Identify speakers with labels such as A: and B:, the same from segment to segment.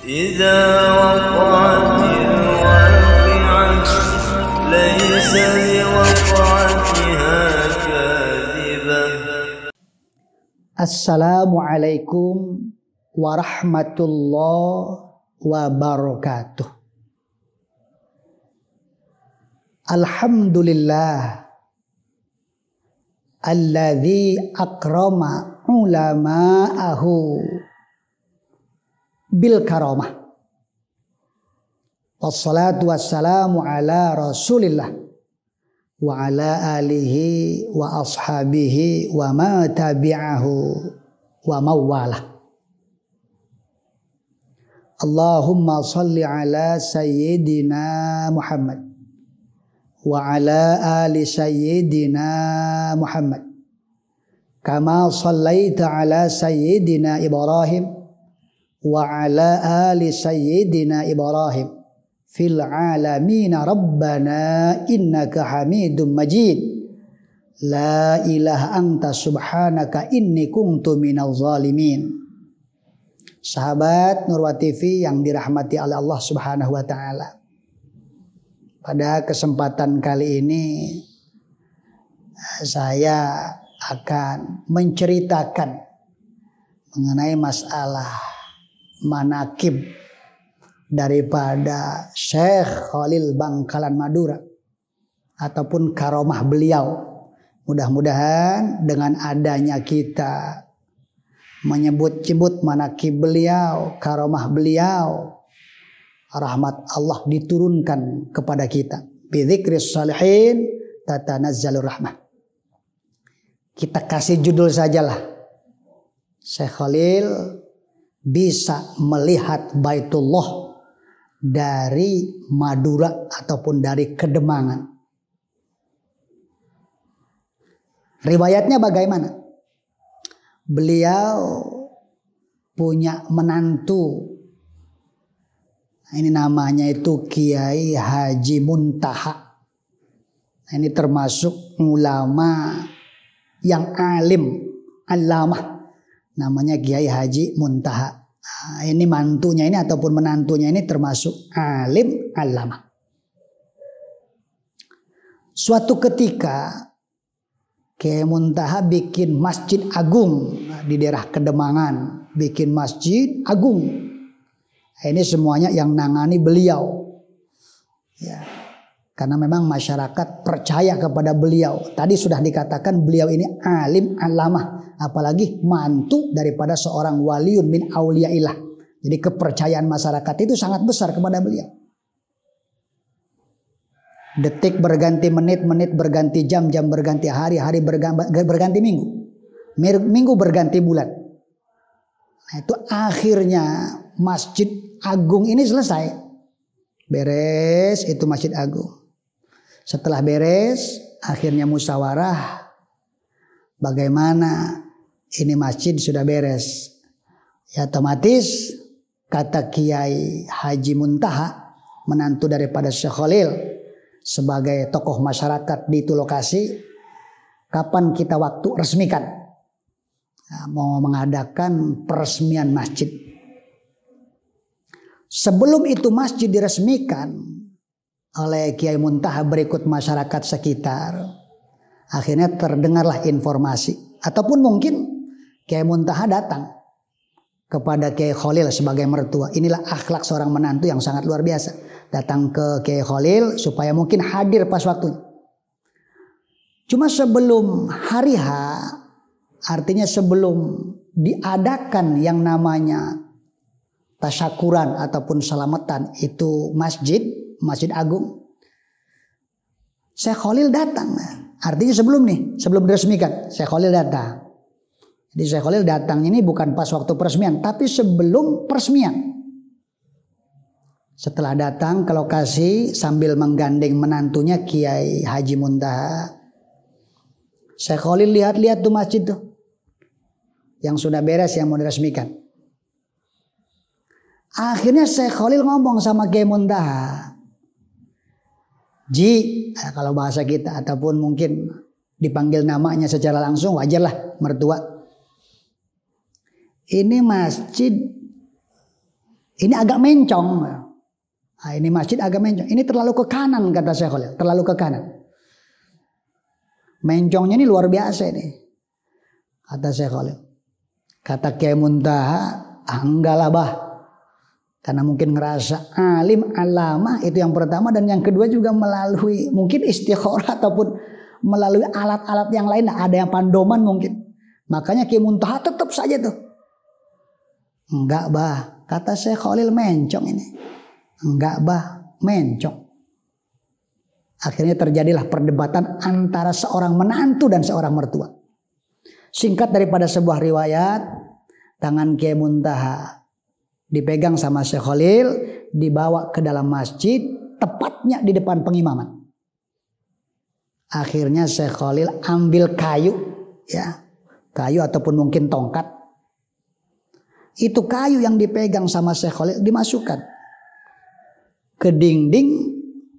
A: إذا وقعت الواقعة ليس لوقعتها كاذبة.
B: Assalamualaikum warahmatullahi wabarakatuh. Alhamdulillah alladzi akrama ulama'ahu bil karamah. Wassalatu wassalamu ala Rasulillah wa ala alihi wa ashabihi wa ma tabi'ahu wa mawalah. Allahumma salli ala sayyidina Muhammad wa ala ali sayyidina Muhammad kama sallaita ala sayyidina Ibrahim wa ala ali sayyidina Ibrahim fil alamin rabbana innaka hamidum majid la ilaha anta subhanaka inni kuntu minaz zalimin. Sahabat Nurwa TV yang dirahmati oleh Allah Subhanahu wa taala. Pada kesempatan kali ini saya akan menceritakan mengenai masalah manakib daripada Syekh Khalil Bangkalan Madura ataupun karomah beliau. Mudah-mudahan dengan adanya kita menyebut-nyebut manakib beliau, karomah beliau, rahmat Allah diturunkan kepada kita. Bidzikris shalihin tatanazzalur rahmah. Kita kasih judul sajalah. Syekh Khalil bisa melihat Baitullah dari Madura ataupun dari Kedemangan. Riwayatnya bagaimana? Beliau punya menantu. Ini namanya itu Kiai Haji Muntaha. Ini termasuk ulama yang alim, allamah. Namanya Kiai Haji Muntaha. Nah, ini mantunya ini ataupun menantunya ini termasuk alim, allamah. Suatu ketika Kiai Muntaha bikin masjid agung di daerah Kedemangan. Bikin masjid agung. Ini semuanya yang nangani beliau. Ya, karena memang masyarakat percaya kepada beliau. Tadi sudah dikatakan beliau ini alim alamah. Apalagi mantu daripada seorang waliun min auliyaillah. Jadi kepercayaan masyarakat itu sangat besar kepada beliau. Detik berganti menit, menit berganti jam, jam berganti hari, hari berganti minggu. Minggu berganti bulan. Nah, itu akhirnya masjid agung ini selesai. Beres itu masjid agung. Setelah beres, akhirnya musyawarah. Bagaimana ini masjid sudah beres. Ya otomatis kata Kiai Haji Muntaha, menantu daripada Syekh Khalil, sebagai tokoh masyarakat di itu lokasi, kapan kita waktu resmikan? Nah, mau mengadakan peresmian masjid. Sebelum itu masjid diresmikan oleh Kiai Muntaha berikut masyarakat sekitar, akhirnya terdengarlah informasi. Ataupun mungkin Kiai Muntaha datang kepada Kiai Khalil sebagai mertua. Inilah akhlak seorang menantu yang sangat luar biasa. Datang ke Kiai Khalil supaya mungkin hadir pas waktunya. Cuma sebelum hari H, artinya sebelum diadakan yang namanya tasyakuran ataupun selamatan itu masjid agung, Syekh Khalil datang. Artinya sebelum diresmikan Syekh Khalil datang. Jadi Syekh Khalil datang ini bukan pas waktu peresmian, tapi sebelum peresmian. Setelah datang ke lokasi sambil menggandeng menantunya Kiai Haji Muntaha, Syekh Khalil lihat-lihat tuh masjid tuh yang sudah beres, yang mau diresmikan. Akhirnya Syekh Khalil ngomong sama Kiai Muntaha, Ji, kalau bahasa kita, ataupun mungkin dipanggil namanya secara langsung, wajarlah mertua. Ini masjid Ini agak mencong. Nah, ini masjid agak mencong. Ini terlalu ke kanan kata Syekh Khalil. Terlalu ke kanan. Mencongnya ini luar biasa ini. Kata Syekh Khalil. Kata Kiai Muntaha, enggak lah bah. Karena mungkin ngerasa alim, alama itu yang pertama. Dan yang kedua juga melalui mungkin istikharah ataupun melalui alat-alat yang lain. Ada yang pandoman mungkin. Makanya Kiai Muntaha tetap saja tuh. Enggak bah. Kata Syekh Khalil mencong ini. Enggak bah, mencong. Akhirnya terjadilah perdebatan antara seorang menantu dan seorang mertua. Singkat daripada sebuah riwayat, tangan Kiai Muntaha dipegang sama Syekh Khalil, dibawa ke dalam masjid, tepatnya di depan pengimaman. Akhirnya Syekh Khalil ambil kayu, ya, kayu ataupun mungkin tongkat. Itu kayu yang dipegang sama Syekh Khalil dimasukkan ke dinding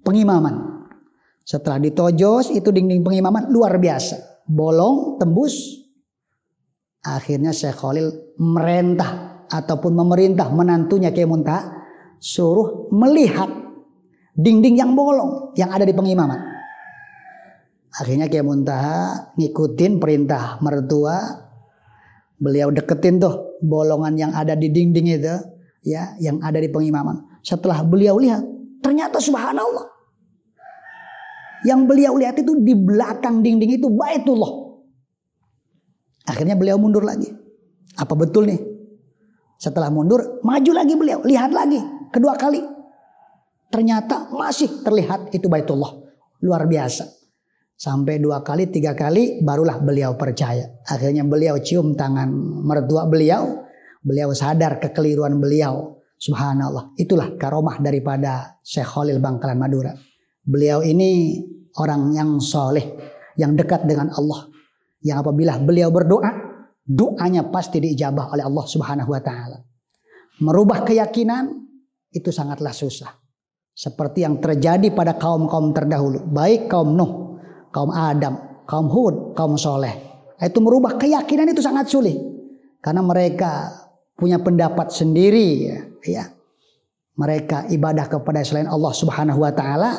B: pengimaman. Setelah ditojos itu dinding pengimaman luar biasa. Bolong, tembus. Akhirnya Syekh Khalil merintah ataupun memerintah menantunya Kiai Muntaha suruh melihat dinding yang bolong yang ada di pengimaman. Akhirnya Kiai Muntaha ngikutin perintah mertua. Beliau deketin tuh bolongan yang ada di dinding itu, ya, yang ada di pengimaman. Setelah beliau lihat, ternyata subhanallah. Yang beliau lihat itu di belakang dinding itu Baitullah. Akhirnya beliau mundur lagi. Apa betul nih? Setelah mundur, maju lagi beliau, lihat lagi kedua kali. Ternyata masih terlihat itu Baitullah. Luar biasa. Sampai 2 kali, 3 kali barulah beliau percaya. Akhirnya beliau cium tangan mertua beliau. Beliau sadar kekeliruan beliau. Subhanallah. Itulah karomah daripada Syekh Khalil Bangkalan Madura. Beliau ini orang yang soleh, yang dekat dengan Allah. Yang apabila beliau berdoa, doanya pasti diijabah oleh Allah Subhanahu wa taala. Merubah keyakinan itu sangatlah susah. Seperti yang terjadi pada kaum-kaum terdahulu, baik kaum Nuh, kaum Adam, kaum Hud, kaum Soleh. Itu merubah keyakinan itu sangat sulit. Karena mereka punya pendapat sendiri, ya. Mereka ibadah kepada selain Allah Subhanahu wa taala.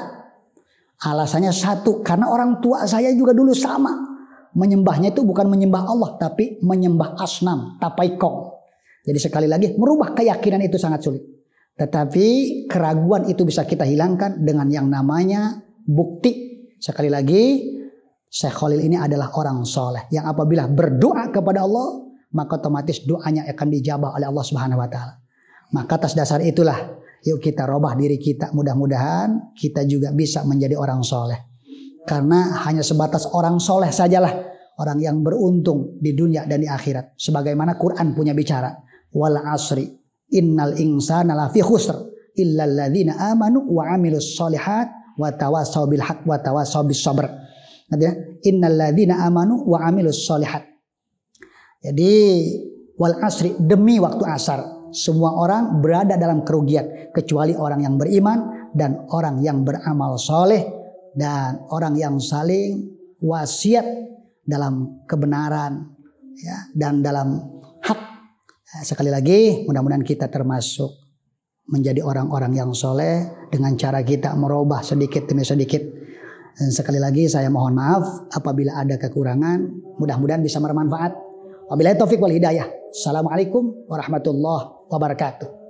B: Alasannya satu, karena orang tua saya juga dulu sama. Menyembahnya itu bukan menyembah Allah, tapi menyembah asnam, tapaikong. Jadi sekali lagi, merubah keyakinan itu sangat sulit. Tetapi keraguan itu bisa kita hilangkan dengan yang namanya bukti. Sekali lagi, Syekh Khalil ini adalah orang soleh. Yang apabila berdoa kepada Allah, maka otomatis doanya akan dijabah oleh Allah Subhanahu wa taala. Maka atas dasar itulah, yuk kita robah diri kita. Mudah-mudahan kita juga bisa menjadi orang soleh. Karena hanya sebatas orang soleh sajalah orang yang beruntung di dunia dan di akhirat. Sebagaimana Quran punya bicara. Wal asri innal insana lafi khusr illal ladzina amanu wa amilus solihat wa tawasaw bil haq wa tawasaw bis sabr. Innal ladzina amanu wa amilus solihat. Jadi wal asri, demi waktu asar. Semua orang berada dalam kerugian kecuali orang yang beriman dan orang yang beramal soleh dan orang yang saling wasiat dalam kebenaran, ya, dan dalam hak. Sekali lagi mudah-mudahan kita termasuk menjadi orang-orang yang soleh dengan cara kita merubah sedikit demi sedikit. Dan sekali lagi saya mohon maaf apabila ada kekurangan, mudah-mudahan bisa bermanfaat. Wabillahi taufik wal hidayah. Assalamualaikum warahmatullahi wabarakatuh.